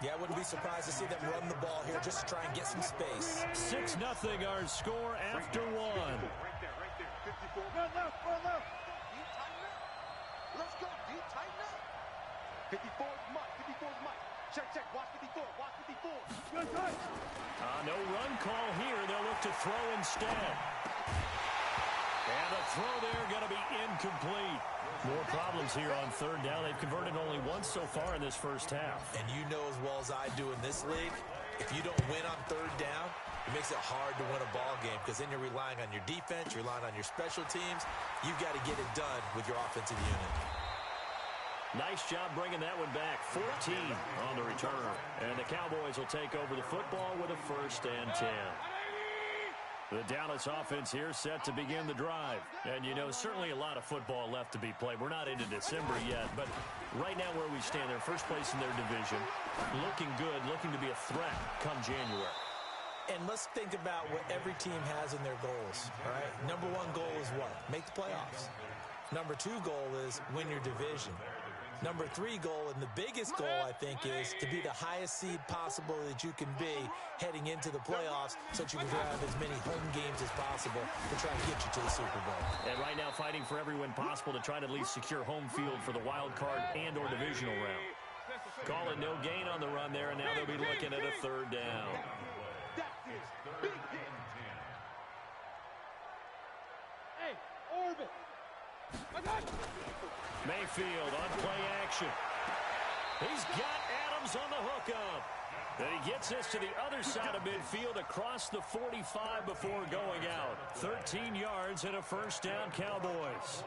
Yeah, I wouldn't be surprised to see them run the ball here just to try and get some space. 6-0 our score after one. Right there. 54. Run left. Do you tighten up? Let's go. Do you tighten up? 54's Mike. Check. Watch 54. Good touch. No run call here. They'll look to throw instead. And the throw there going to be incomplete. More problems here on third down. They've converted only once so far in this first half. And you know as well as I do in this league, if you don't win on third down, it makes it hard to win a ball game because then you're relying on your defense, you're relying on your special teams. You've got to get it done with your offensive unit. Nice job bringing that one back. 14 on the return. And the Cowboys will take over the football with a 1st and 10. The Dallas offense here set to begin the drive. And, you know, certainly a lot of football left to be played. We're not into December yet, but right now where we stand, they're first place in their division. Looking good, looking to be a threat come January. And let's think about what every team has in their goals, all right? Number one goal is what? Make the playoffs. Number two goal is win your division. Number three goal, and the biggest goal, I think, is to be the highest seed possible that you can be heading into the playoffs so that you can have as many home games as possible to try and get you to the Super Bowl. And right now fighting for every win possible to try to at least secure home field for the wild card and or divisional round. Calling no gain on the run there, and now they'll be looking at a 3rd down. Hey, Orbit. Mayfield on play action. He's got Adams on the hookup. And he gets this to the other side of midfield across the 45 before going out. 13 yards and a 1st down, Cowboys.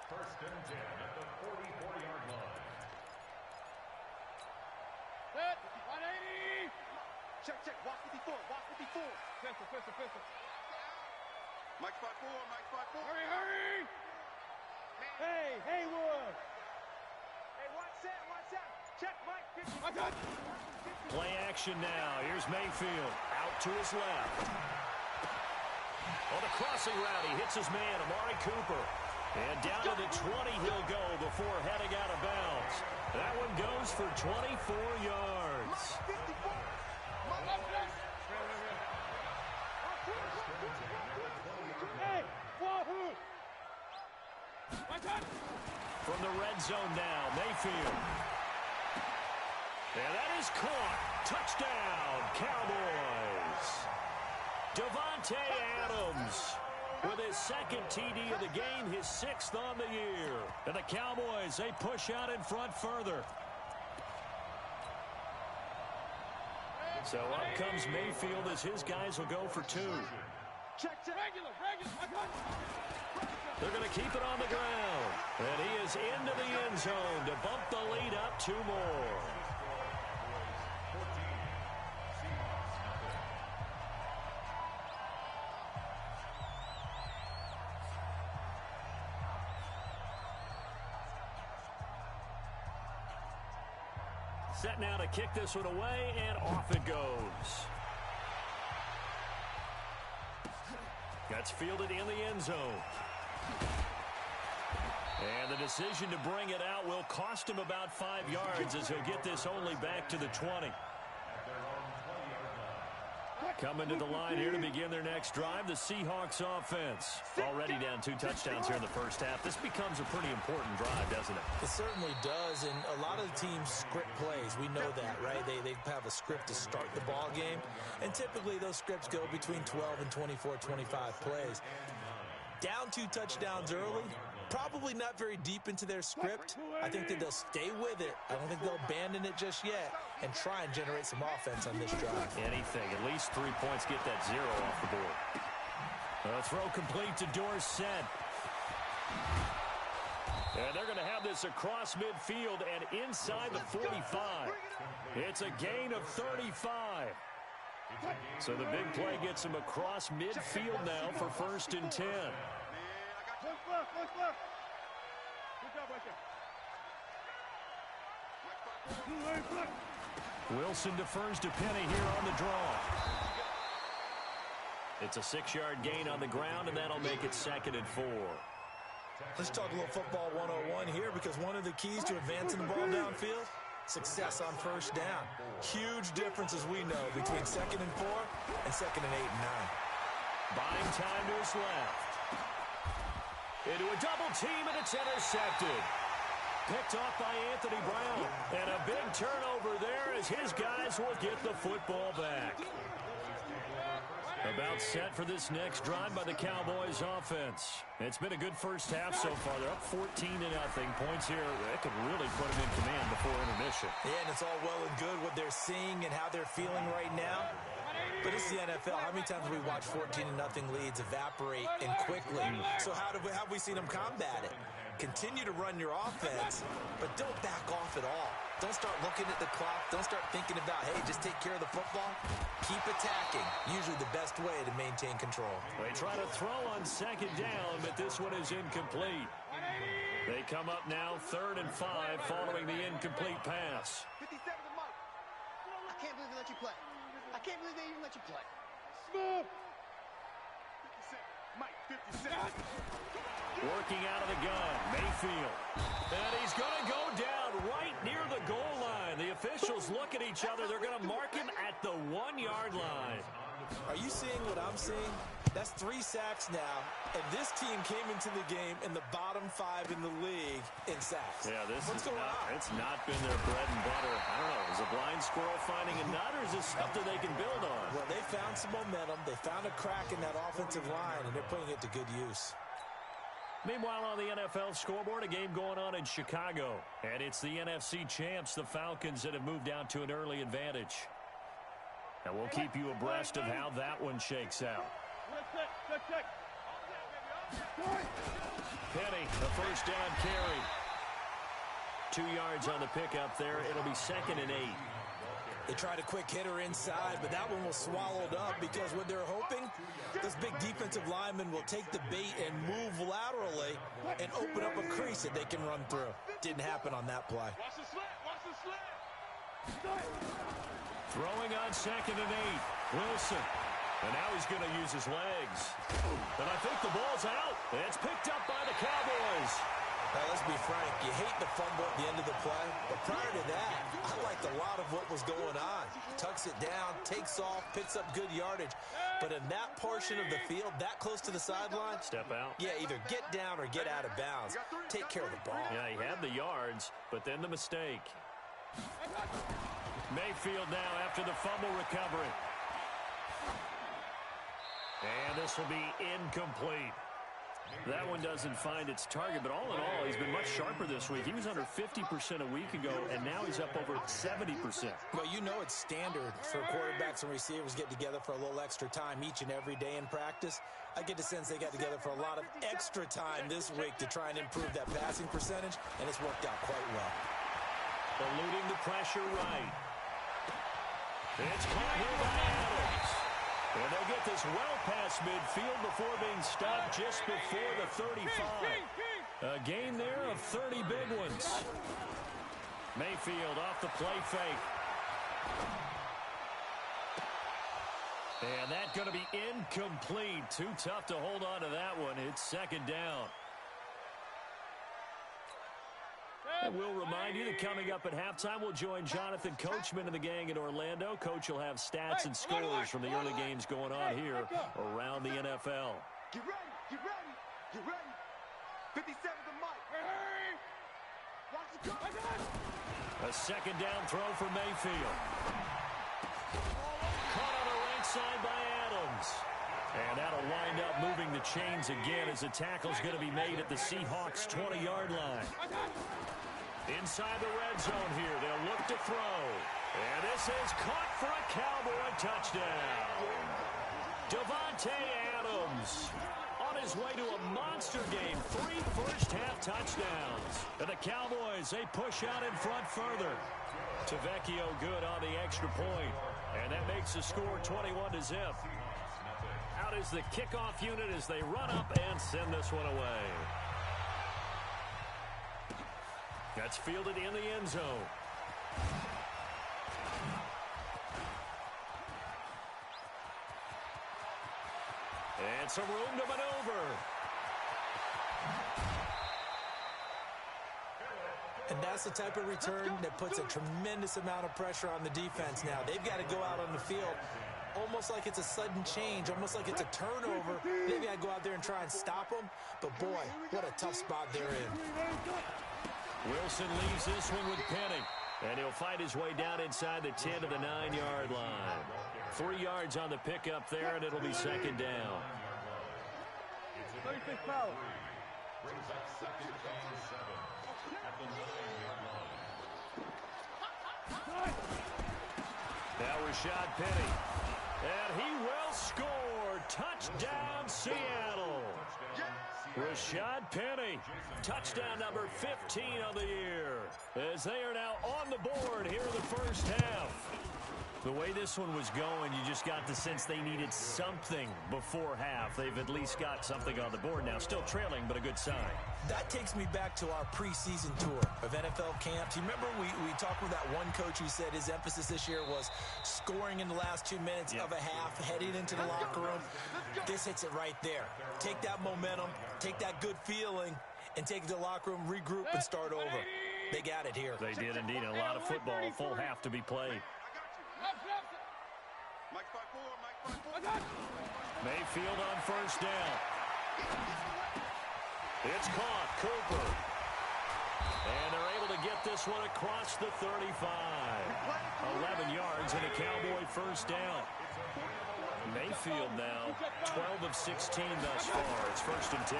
First and 10 at the 44-yard line. Set. 180. Check. Watch 54. Pistol. Mike 5-4. Hurry. Hey, Haywood. Hey, watch that. Check, Mike. 50. I got it. Play action now. Here's Mayfield out to his left. On the crossing route, he hits his man, Amari Cooper. And down to the 20 he'll go before heading out of bounds. That one goes for 24 yards. Hey, wahoo! From the red zone now, Mayfield. And that is caught. Touchdown, Cowboys. Davante Adams with his 2nd TD of the game, his 6th on the year. And the Cowboys, they push out in front further. So up comes Mayfield as his guys will go for 2. Check. Regular. They're going to keep it on the ground. And he is into the end zone to bump the lead up 2 more. Set now to kick this one away, and off it goes. That's fielded in the end zone. And the decision to bring it out will cost him about 5 yards as he'll get this only back to the 20. Coming to the line here to begin their next drive, the Seahawks offense. Already down 2 touchdowns here in the first half. This becomes a pretty important drive, doesn't it? It certainly does, and a lot of the teams script plays. We know that, right? They have a script to start the ball game, and typically those scripts go between 12 and 24, 25 plays. Down 2 touchdowns early, probably not very deep into their script. I think that they'll stay with it. I don't think they'll abandon it just yet and try and generate some offense on this drive. Anything. At least 3 points. Get that 0 off the board. A throw complete to Dorsett. And they're going to have this across midfield and inside the 45. It's a gain of 35. So the big play gets him across midfield now for 1st and 10. Look. Good job right there. Wilson defers to Penny here on the draw. It's a 6-yard gain on the ground, and that'll make it 2nd and 4. Let's talk a little football 101 here, because one of the keys to advancing the ball downfield downfield, success on first down. Huge difference, as we know, between 2nd and 4 and 2nd and 8 and 9. Buying time to his left. Into a double team, and it's intercepted. Picked off by Anthony Brown. And a big turnover there as his guys will get the football back. About set for this next drive by the Cowboys offense. It's been a good first half so far. They're up 14-0. Points here that could really put them in command before intermission. Yeah, and it's all well and good what they're seeing and how they're feeling right now. But it's the NFL. How many times have we watched 14-0 leads evaporate and quickly? So how have we seen them combat it? Continue to run your offense, but don't back off at all. Don't start looking at the clock. Don't start thinking about, hey, just take care of the football. Keep attacking. Usually the best way to maintain control. They try to throw on 2nd down, but this one is incomplete. They come up now 3rd and 5 following the incomplete pass. 57 to Mike. I can't believe they let you play. I can't believe they even let you play. Smooth. 57. Mike, 57. Working out of the gun, Mayfield. And he's going to go down right near the goal line. The officials look at each other. They're going to mark him at the 1-yard line. Are you seeing what I'm seeing? That's 3 sacks now, and this team came into the game in the bottom 5 in the league in sacks. Yeah, What's going on? It's not been their bread and butter. I don't know, is a blind squirrel finding a nut, or is this something they can build on? Well, they found some momentum. They found a crack in that offensive line, and they're putting it to good use. Meanwhile, on the NFL scoreboard, a game going on in Chicago. And it's the NFC champs, the Falcons, that have moved out to an early advantage. And we'll keep you abreast of how that one shakes out. Penny, the first down carry. 2 yards on the pickup there. It'll be 2nd and 8. They tried a quick hitter inside, but that one was swallowed up because what they're hoping, this big defensive lineman will take the bait and move laterally and open up a crease that they can run through. Didn't happen on that play. Watch the slant. Watch the slant. Throwing on 2nd and 8. Wilson. And now he's going to use his legs. And I think the ball's out. It's picked up by the Cowboys. Now, let's be frank. You hate the fumble at the end of the play. But prior to that, I liked a lot of what was going on. Tucks it down, takes off, picks up good yardage. But in that portion of the field, that close to the sideline, step out. Yeah, either get down or get out of bounds. Take care of the ball. Yeah, he had the yards, but then the mistake. Mayfield now after the fumble recovery. And this will be incomplete. That one doesn't find its target, but all in all, he's been much sharper this week. He was under 50% a week ago, and now he's up over 70%. Well, you know it's standard for quarterbacks and receivers get together for a little extra time each and every day in practice. I get the sense they got together for a lot of extra time this week to try and improve that passing percentage, and it's worked out quite well. Eluding the pressure right. It's caught here by Adams. And they'll get this well past midfield before being stopped just before the 35. A gain there of 30 big ones. Mayfield off the play fake. And that's going to be incomplete. Too tough to hold on to that one. It's 2nd down. And we'll remind you that coming up at halftime, we'll join Jonathan Coachman and the gang in Orlando. Coach will have stats and scores from the early games going on here around the NFL. Get ready, get ready, get ready. 57 to Mike. Watch the go. A 2nd down throw for Mayfield. Caught on the right side by Adams. And that'll wind up moving the chains again as the tackle's going to be made at the Seahawks' 20-yard line. Inside the red zone here, they'll look to throw. And this is caught for a Cowboy touchdown. Davante Adams on his way to a monster game. 3 first-half touchdowns. And the Cowboys, they push out in front further. Tavecchio good on the extra point. And that makes the score 21-0. Out is the kickoff unit as they run up and send this one away. That's fielded in the end zone. And some room to maneuver. And that's the type of return that puts a tremendous amount of pressure on the defense now. They've got to go out on the field almost like it's a sudden change, almost like it's a turnover. They've got to go out there and try and stop them. But, boy, what a tough spot they're in. Wilson leaves this one with Penny. And he'll fight his way down inside the 10 to the 9-yard line. 3 yards on the pickup there, and it'll be second down. Brings up second and 7 at the 9-yard line. Now Rashad Penny. And he will score. Touchdown, Seattle. Rashad Penny, touchdown number 15 of the year, as they are now on the board here in the first half. The way this one was going, you just got the sense they needed something before half. They've at least got something on the board now. Still trailing, but a good sign. That takes me back to our preseason tour of NFL camps. You remember we talked with that one coach who said his emphasis this year was scoring in the last 2 minutes of a half, heading into the locker room. This hits it right there. Take that momentum, take that good feeling, and take it to the locker room, regroup, and start over. They got it here. They did indeed. A lot of football, a full half to be played. Mayfield on first down. It's caught. Cooper. And they're able to get this one across the 35. 11 yards and a Cowboy first down. Mayfield now 12 of 16 thus far. It's first and 10.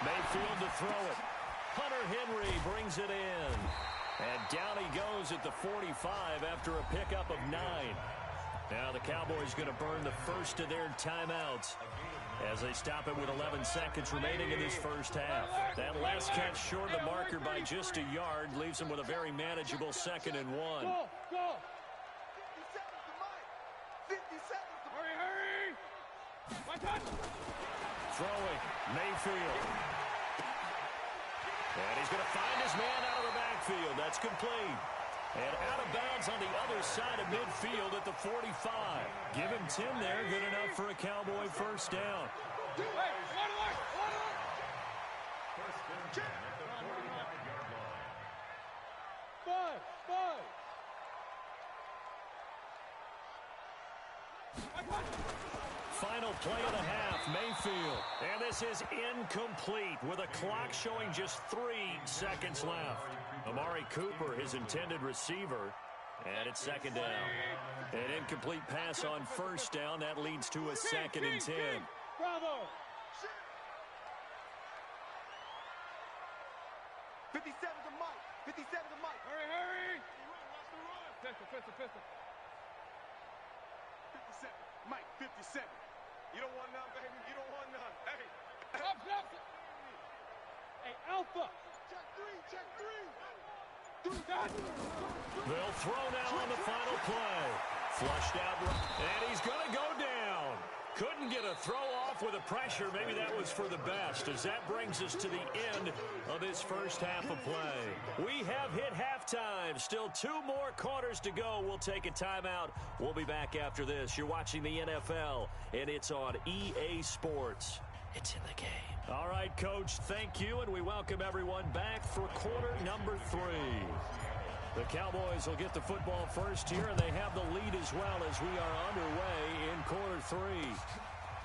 Mayfield to throw it. Hunter Henry brings it in. And down he goes at the 45 after a pickup of 9. Now the Cowboys going to burn the first of their timeouts as they stop it with 11 seconds remaining in this first half. That last catch short of the marker by just a yard leaves them with a very manageable 2nd and 1. Go! 50 seconds. Hurry! My touch! Throwing. Mayfield. And he's going to find his man out of the backfield. That's complete. And out of bounds on the other side of midfield at the 45. Give him 10 there. Good enough for a Cowboy first down. First and 10 at the 49-yard line. Final play of the half, Mayfield. And this is incomplete with a clock showing just 3 seconds left. Amari Cooper, his intended receiver, and it's second down. An incomplete pass on first down. That leads to a 2nd and 10. Bravo! 57 to Mike. 57 to Mike. Hurry! Pistol. 57. Mike, 57. You don't want none, baby. You don't want none. Hey. Hey, Alpha. Check 3. They'll throw now on the final play. Flushed out, and he's going to go down. Couldn't get a throw off with the pressure. Maybe that was for the best, as that brings us to the end of this first half of play. We have hit halftime. Still 2 more quarters to go. We'll take a timeout. We'll be back after this. You're watching the NFL, and it's on EA Sports. It's in the game. All right, Coach, thank you, and we welcome everyone back for quarter number 3. The Cowboys will get the football first here, and they have the lead as well as we are underway in quarter 3.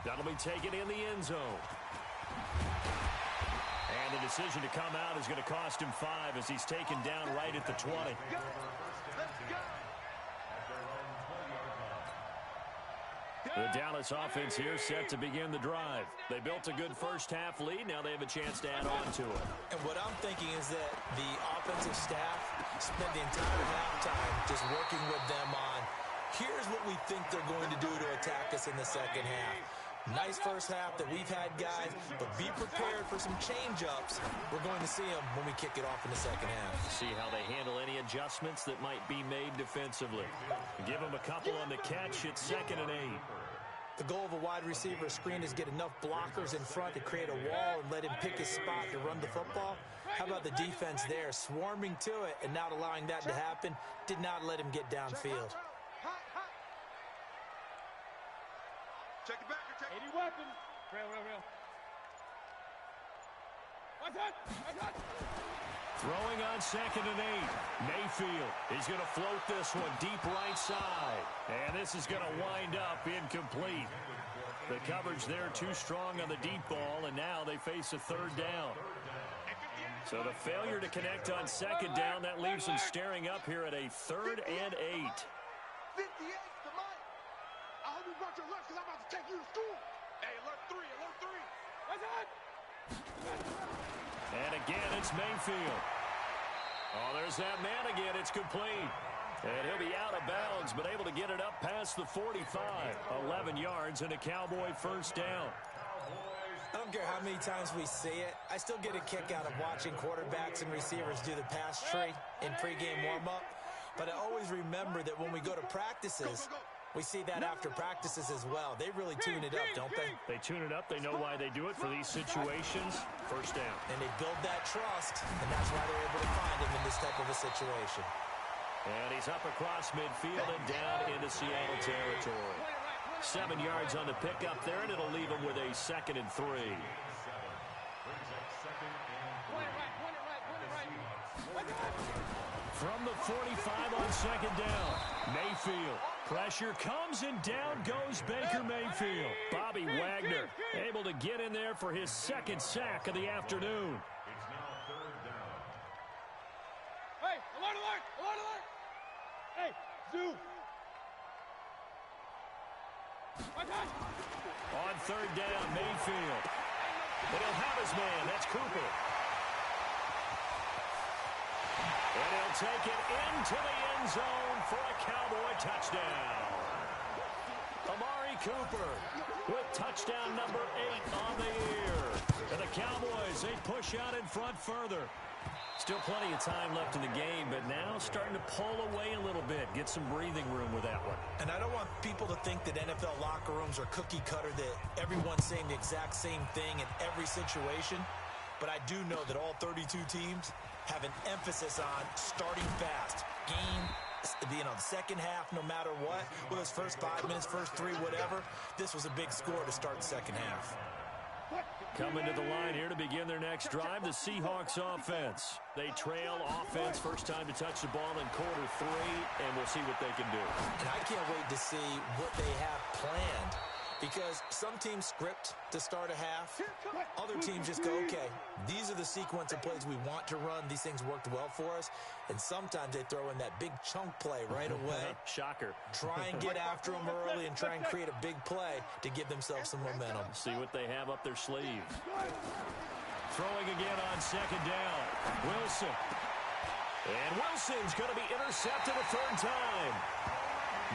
That'll be taken in the end zone. And the decision to come out is going to cost him 5 as he's taken down right at the 20. The Dallas offense here set to begin the drive. They built a good first half lead. Now they have a chance to add on to it. And what I'm thinking is that the offensive staff spent the entire halftime just working with them on, here's what we think they're going to do to attack us in the second half. Nice first half that we've had, guys, but be prepared for some change-ups. We're going to see them when we kick it off in the second half. See how they handle any adjustments that might be made defensively. Give them a couple on the catch. It's 2nd and 8. The goal of a wide receiver screen is get enough blockers in front to create a wall and let him pick his spot to run the football. How about the defense there, swarming to it and not allowing that to happen? Did not let him get downfield. Check it back. 80 weapons. Real. What's that? Throwing on 2nd and 8. Mayfield is going to float this one deep right side. And this is going to wind up incomplete. The coverage there too strong on the deep ball, and now they face a 3rd down. So the failure to connect on 2nd down, that leaves them staring up here at a 3rd and 8. 58 to Mike. I hope you brought your lunch because I'm about to take you to school. Hey, alert 3, alert 3. What's that? And again, it's Mayfield. Oh, there's that man again. It's complete. And he'll be out of bounds, but able to get it up past the 45. 11 yards and a Cowboy 1st down. I don't care how many times we see it. I still get a kick out of watching quarterbacks and receivers do the pass tree in pregame warm-up. But I always remember that when we go to practices, we see that after practices as well. They really tune it up, don't they? They tune it up. They know why they do it for these situations. 1st down. And they build that trust, and that's why they're able to find him in this type of a situation. And he's up across midfield and down into Seattle territory. 7 yards on the pickup there, and it'll leave him with a 2nd and 3. From the 45 on 2nd down, Mayfield. Pressure comes, and down goes Baker Mayfield. Bobby Wagner able to get in there for his 2nd sack of the afternoon. It's now 3rd down. Hey, alert, alert, alert, alert. Hey, Zoo. On 3rd down, Mayfield. But he'll have his man. That's Cooper. And he'll take it into the end zone for a Cowboy touchdown. Amari Cooper with touchdown number 8 on the year. And the Cowboys, they push out in front further. Still plenty of time left in the game, but now starting to pull away a little bit. Get some breathing room with that one. And I don't want people to think that NFL locker rooms are cookie cutter, that everyone's saying the exact same thing in every situation. But I do know that all 32 teams have an emphasis on starting fast. Game, the second half, no matter what. Well, those first 5 minutes, first 3, whatever. This was a big score to start the second half. Coming to the line here to begin their next drive, the Seahawks offense. They trail offense, first time to touch the ball in quarter 3, and we'll see what they can do. And I can't wait to see what they have planned, because some teams script to start a half. Other teams just go, okay, these are the sequence of plays we want to run. These things worked well for us. And sometimes they throw in that big chunk play right away. Shocker. Try and get after them early and try and create a big play to give themselves some momentum. See what they have up their sleeve. Throwing again on 2nd down. Wilson. And Wilson's going to be intercepted a 3rd time.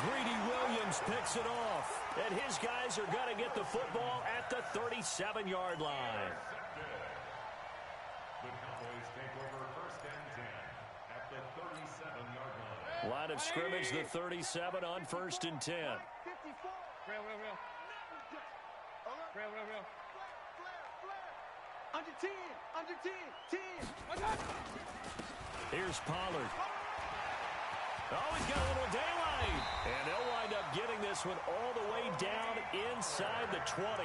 Greedy Williams picks it off. And his guys are going to get the football at the 37-yard line. The Cowboys take over 1st and 10 at the 37-yard line. Line of scrimmage, the 37 on 1st and 10. 54. Real. Under 10, under 10, 10. Here's Pollard. Oh, he's got a little daylight. And they'll wind up getting this one all the way down inside the 20.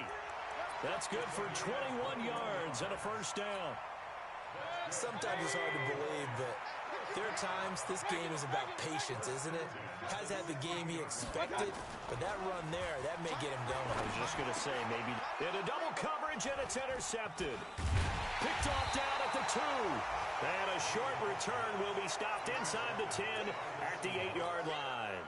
That's good for 21 yards and a 1st down. Sometimes it's hard to believe, but there are times this game is about patience, isn't it? Has had the game he expected, but that run there, that may get him going. I was just going to say, maybe into double coverage, and it's intercepted. Picked off down at the 2. And a short return will be stopped inside the 10 at the 8-yard line.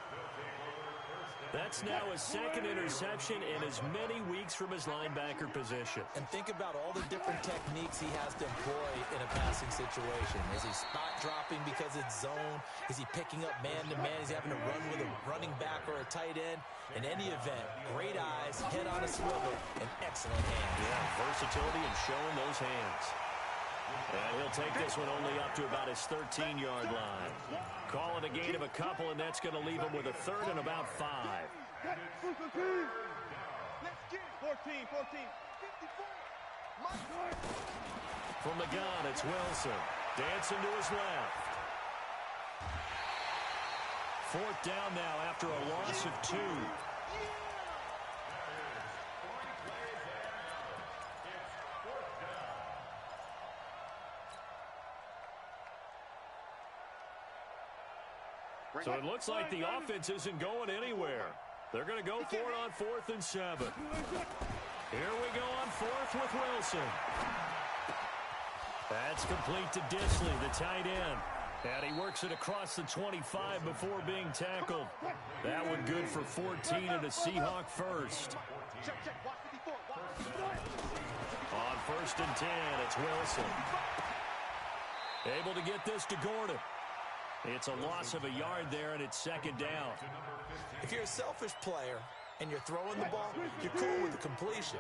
That's now his 2nd interception in as many weeks from his linebacker position. And think about all the different techniques he has to employ in a passing situation. Is he spot dropping because it's zone? Is he picking up man-to-man? Is he having to run with a running back or a tight end? In any event, great eyes, head on a swivel, and excellent hands. Yeah, versatility and showing those hands. And he'll take this one only up to about his 13-yard line. Call it a gain of a couple, and that's going to leave him with a 3rd and about 5. Let's get it. 14, 54. From the gun, it's Wilson. Dancing to his left. 4th down now after a loss of 2. So it looks like the offense isn't going anywhere. They're going to go for it on 4th and 7. Here we go on 4th with Wilson. That's complete to Disley, the tight end. And he works it across the 25 before being tackled. That one good for 14 and a Seahawk first. On 1st and 10, it's Wilson. Able to get this to Gordon. It's a loss of a yard there, and it's 2nd down. If you're a selfish player and you're throwing the ball, you're cool with the completion.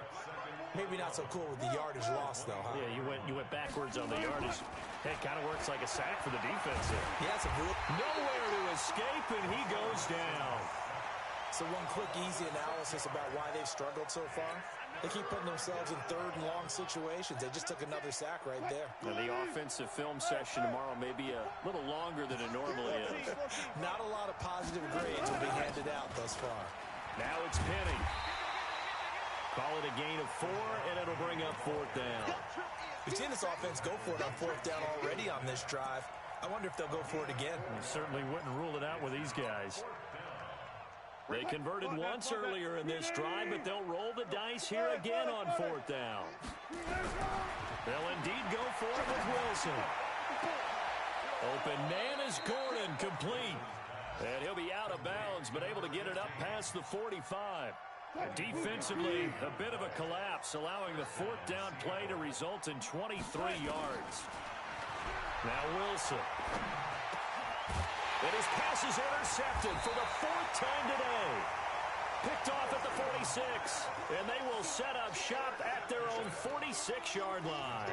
Maybe not so cool with the yardage loss, though, huh? Yeah, you went backwards on the yardage. It kind of works like a sack for the defense there. Yeah, it's a real... Nowhere to escape, and he goes down. So one quick, easy analysis about why they've struggled so far. They keep putting themselves in 3rd and long situations. They just took another sack right there. And the offensive film session tomorrow may be a little longer than it normally is. Not a lot of positive grades will be handed out thus far. Now it's Penny. Call it a gain of 4, and it'll bring up 4th down. We've seen this offense go for it on 4th down already on this drive. I wonder if they'll go for it again. You certainly wouldn't rule it out with these guys. They converted once earlier in this drive, but they'll roll the dice here again on 4th down. They'll indeed go for it with Wilson. Open man is Gordon, complete. And he'll be out of bounds, but able to get it up past the 45. Defensively, a bit of a collapse, allowing the 4th down play to result in 23 yards. Now Wilson. And his pass is intercepted for the 4th time today. Picked off at the 46, and they will set up shop at their own 46-yard line.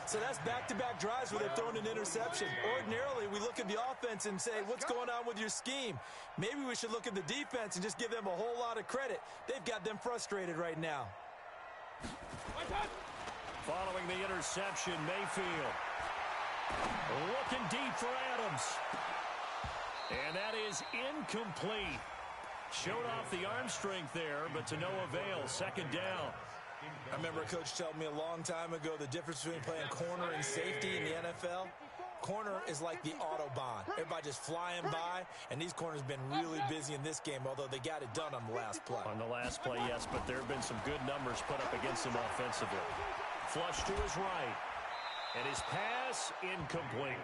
So that's back-to-back drives where they've thrown an interception. Ordinarily, we look at the offense and say, what's going on with your scheme? Maybe we should look at the defense and just give them a whole lot of credit. They've got them frustrated right now. Following the interception, Mayfield. Looking deep for Adams. And that is incomplete. Showed off the arm strength there, but to no avail. 2nd down. I remember a coach telling me a long time ago the difference between playing corner and safety in the NFL. Corner is like the Autobahn. Everybody just flying by, and these corners have been really busy in this game, although they got it done on the last play. On the last play, yes, but there have been some good numbers put up against him offensively. Flush to his right. And his pass incomplete.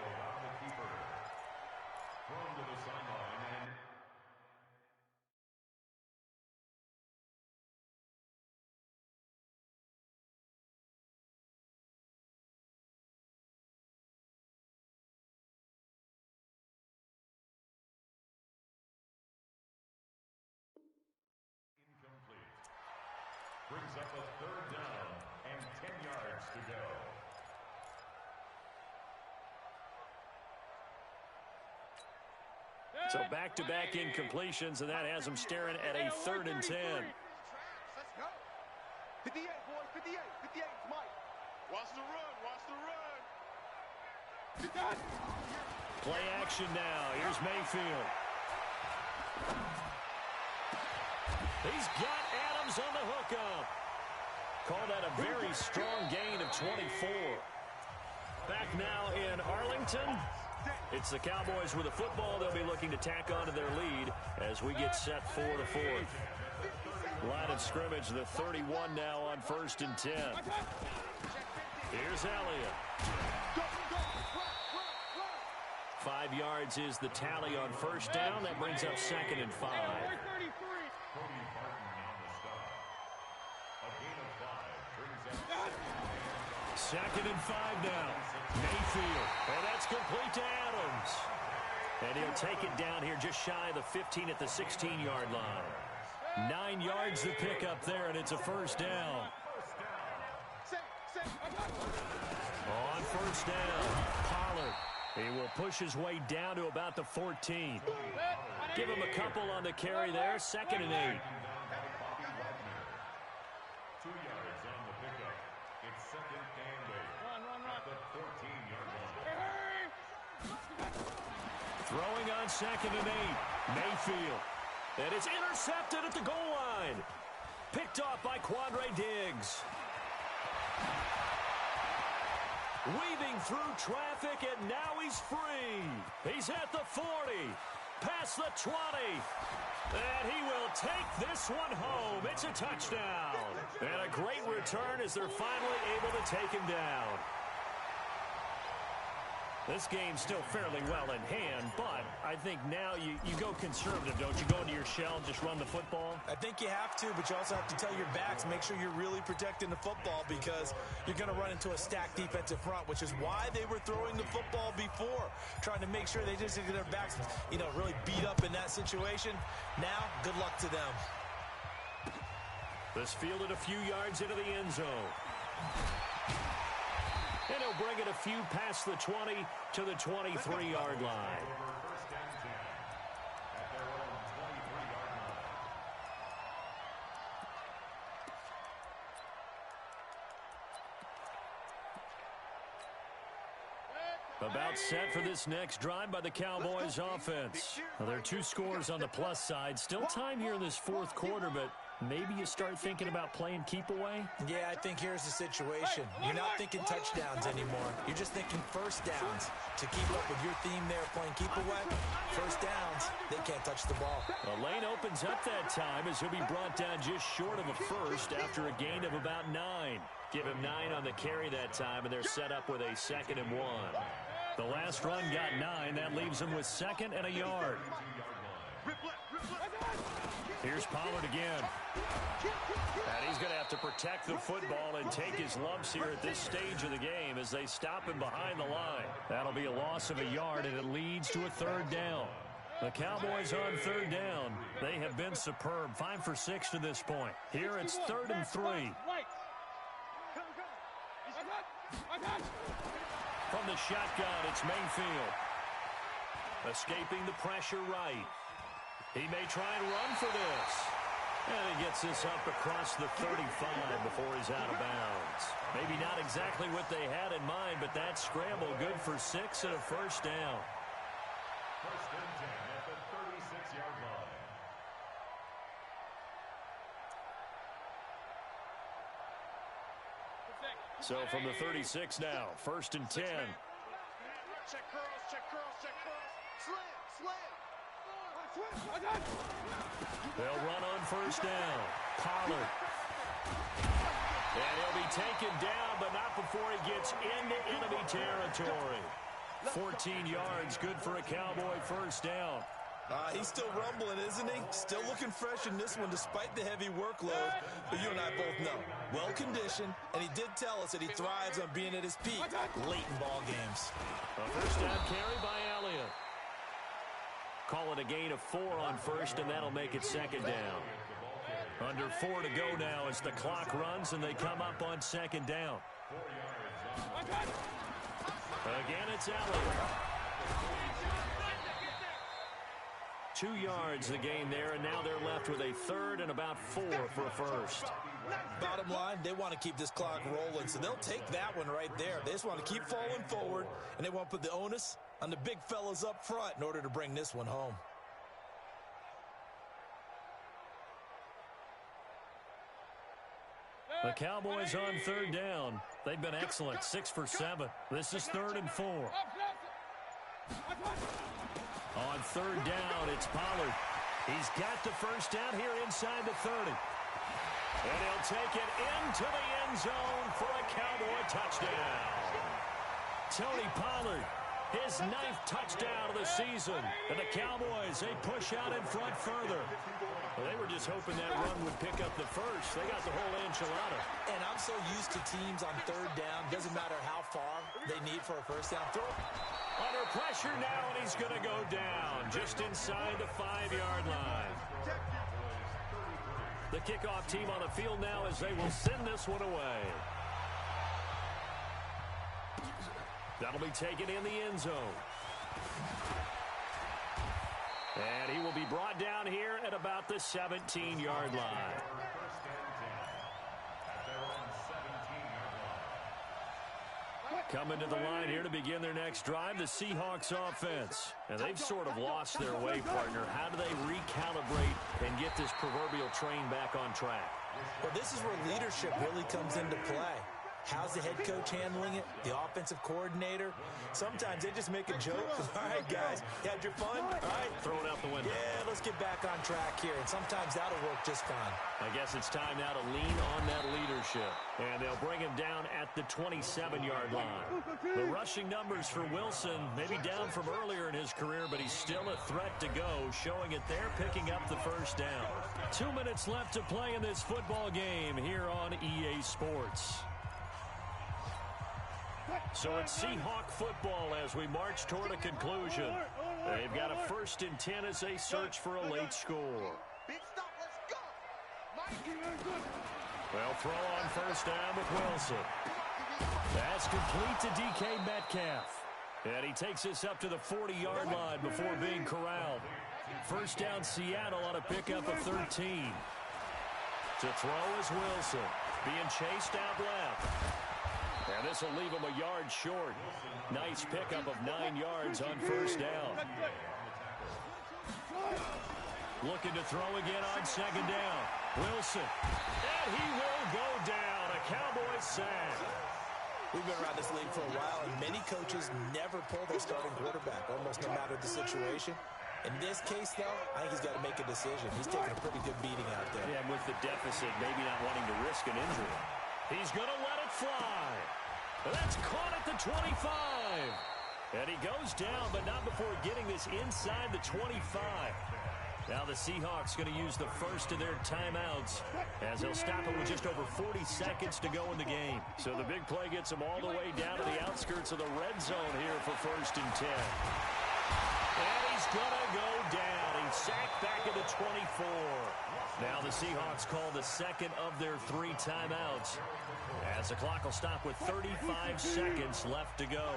Brings up a 3rd down and 10 yards to go. So back-to-back incompletions, and that has them staring at a 3rd and 10. Let's go. 58, boys, 58. 58 is Mike. Watch the run. Watch the run. Play action now. Here's Mayfield. He's got Adams on the hookup. Call that a very strong gain of 24. Back now in Arlington. It's the Cowboys with the football. They'll be looking to tack on to their lead as we get set for the 4th. Line of scrimmage, the 31 now on 1st and 10. Here's Elliott. 5 yards is the tally on 1st down. That brings up 2nd and 5. 2nd and 5 now. Mayfield. And that's complete to Adams. And he'll take it down here just shy of the 15 at the 16-yard line. 9 yards to pick up there, and it's a 1st down. On 1st down, Pollard. He will push his way down to about the 14. Give him a couple on the carry there. 2nd and 8. 2 yards on the pickup. It's 2nd and 8. At the 14-yard line. Throwing on 2nd and 8. Mayfield. And it's intercepted at the goal line. Picked off by Quandre Diggs. Weaving through traffic, and now he's free. He's at the 40, past the 20, and he will take this one home. It's a touchdown. And a great return as they're finally able to take him down. This game's still fairly well in hand, but I think now you go conservative, don't you? Go into your shell and just run the football? I think you have to, but you also have to tell your backs, make sure you're really protecting the football because you're going to run into a stacked defensive front, which is why they were throwing the football before, trying to make sure they just get their backs, really beat up in that situation. Now, good luck to them. This fielded a few yards into the end zone. And he'll bring it a few past the 20 to the 23-yard line. About set for this next drive by the Cowboys offense. Well, there are 2 scores on the plus side. Still time here in this fourth quarter, but maybe you start thinking about playing keep away? Yeah, I think here's the situation. You're not thinking touchdowns anymore. You're just thinking first downs. To keep up with your theme there, playing keep away, first downs, they can't touch the ball. The lane opens up that time as he'll be brought down just short of a first after a gain of about 9. Give him 9 on the carry that time, and they're set up with a 2nd and 1. The last run got 9. That leaves him with 2nd and a yard. Here's Pollard again. And he's going to have to protect the football and take his lumps here at this stage of the game as they stop him behind the line. That'll be a loss of a yard, and it leads to a 3rd down. The Cowboys on 3rd down. They have been superb. 5 for 6 to this point. Here it's 3rd and 3. From the shotgun, it's Mayfield. Escaping the pressure right. He may try and run for this. And he gets this up across the 35 before he's out of bounds. Maybe not exactly what they had in mind, but that scramble good for 6 and a 1st down. 1st and 10 at the 36-yard line. So from the 36 now, 1st and 10. Check curls, check curls, check curls. Slam, slam. They'll run on 1st down. Pollard. And he'll be taken down, but not before he gets into enemy territory. 14 yards, good for a Cowboy 1st down. He's still rumbling, isn't he? Still looking fresh in this one despite the heavy workload. But you and I both know, well-conditioned, and he did tell us that he thrives on being at his peak late in ball games. A 1st down carry by Elliott. Call it a gain of 4 on 1st, and that'll make it 2nd down. Under 4 to go now as the clock runs, and they come up on 2nd down. Again, it's Elliott. 2 yards the gain there, and now they're left with a 3rd and about 4 for a 1st. Bottom line, they want to keep this clock rolling, so they'll take that one right there. They just want to keep falling forward, and they want to put the onus on the big fellas up front in order to bring this one home. The Cowboys on 3rd down. They've been excellent, 6 for 7. This is 3rd and 4. On 3rd down, it's Pollard. He's got the 1st down here inside the 30. And he'll take it into the end zone for a Cowboy touchdown. Tony Pollard, his 9th touchdown of the season. And the Cowboys, they push out in front further. Well, they were just hoping that run would pick up the 1st. They got the whole enchilada. And I'm so used to teams on 3rd down. Doesn't matter how far they need for a 1st down throw. Under pressure now, and he's going to go down just inside the 5-yard line. The kickoff team on the field now as they will send this one away. That'll be taken in the end zone. And he will be brought down here at about the 17-yard line. Coming to the line here to begin their next drive, the Seahawks offense. And they've sort of lost their way, partner. How do they recalibrate and get this proverbial train back on track? Well, this is where leadership really comes into play. How's the head coach handling it? The offensive coordinator? Sometimes they just make a joke. All right, guys, you had your fun? All right. Throw it out the window. Yeah, let's get back on track here. And sometimes that'll work just fine. I guess it's time now to lean on that leadership. And they'll bring him down at the 27-yard line. The rushing numbers for Wilson, maybe down from earlier in his career, but he's still a threat to go, showing it there, picking up the first down. 2 minutes left to play in this football game here on EA Sports. So it's Seahawk football as we march toward a conclusion. They've got a 1st and 10 as they search for a late score. Big stop, let's go. Well, throw on first down with Wilson. That's complete to DK Metcalf. And he takes us up to the 40-yard line before being corralled. First down Seattle on a pickup of 13. To throw is Wilson. Being chased out left. And this will leave him a yard short. Nice pickup of 9 yards on first down. Looking to throw again on second down. Wilson. And he will go down. A Cowboys sack. We've been around this league for a while, and many coaches never pull their starting quarterback, almost no matter the situation. In this case, though, I think he's got to make a decision. He's taking a pretty good beating out there. Yeah, with the deficit, maybe not wanting to risk an injury. He's going to let it fly. That's caught at the 25. And he goes down, but not before getting this inside the 25. Now the Seahawks going to use the first of their timeouts as they'll stop it with just over 40 seconds to go in the game. So the big play gets them all the way down to the outskirts of the red zone here for 1st and 10. And he's going to go down. He's sacked back at the 24. Now the Seahawks call the second of their 3 timeouts as the clock will stop with 35 seconds left to go.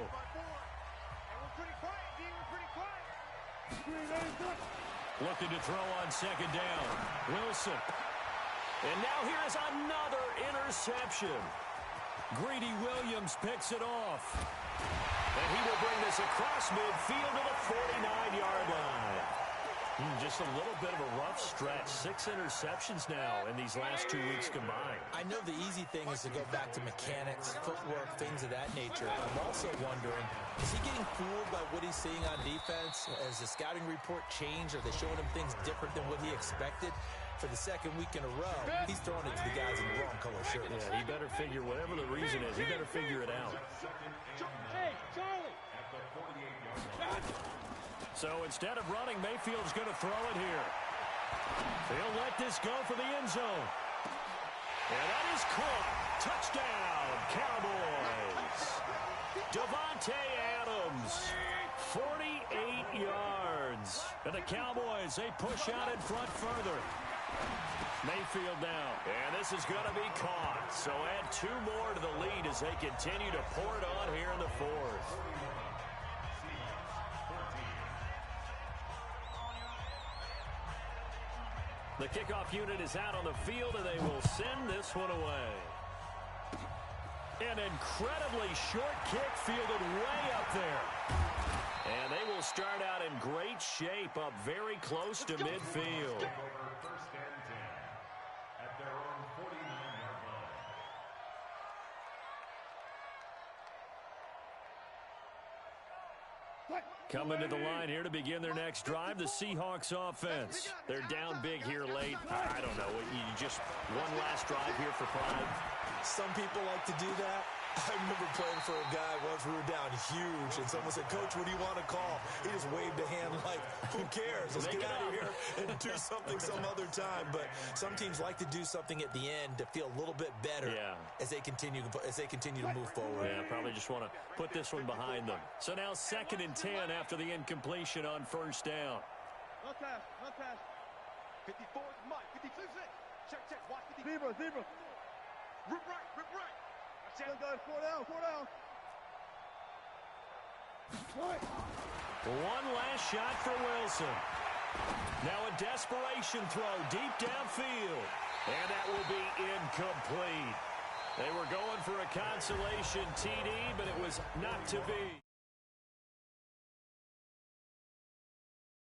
Looking to throw on second down. Wilson. And now here's another interception. Greedy Williams picks it off. And he will bring this across midfield to the 49-yard line. Just a little bit of a rough stretch. 6 interceptions now in these last 2 weeks combined. I know the easy thing is to go back to mechanics, footwork, things of that nature. I'm also wondering, is he getting fooled by what he's seeing on defense? Has the scouting report changed? Are they showing him things different than what he expected? For the second week in a row, he's throwing it to the guys in the wrong color shirt. Yeah, he better figure, whatever the reason is, he better figure it out. So instead of running, Mayfield's going to throw it here. They'll let this go for the end zone. And that is caught. Touchdown, Cowboys. Devontae Adams, 48 yards. And the Cowboys, they push out in front further. Mayfield now. And this is going to be caught. So add 2 more to the lead as they continue to pour it on here in the 4th. The kickoff unit is out on the field, and they will send this one away. An incredibly short kick fielded way up there. And they will start out in great shape, up very close to midfield. 1st and 10 at their own 49-yard line. Coming to the line here to begin their next drive, the Seahawks offense. They're down big here late. I don't know. You just one last drive here for pride. Some people like to do that. I remember playing for a guy once. We were down huge, and someone said, "Coach, what do you want to call?" He just waved a hand like, "Who cares? Let's get out of here and do something some other time." But some teams like to do something at the end to feel a little bit better as they continue to move forward. Yeah, probably just want to put this one behind them. So now 2nd and 10 after the incompletion on first down. Not pass, not pass. 54 is Mike. 56. Check, watch 54. Zebra. Rip right. Still got 4 down. One last shot for Wilson. Now a desperation throw deep downfield. And that will be incomplete. They were going for a consolation TD, but it was not to be.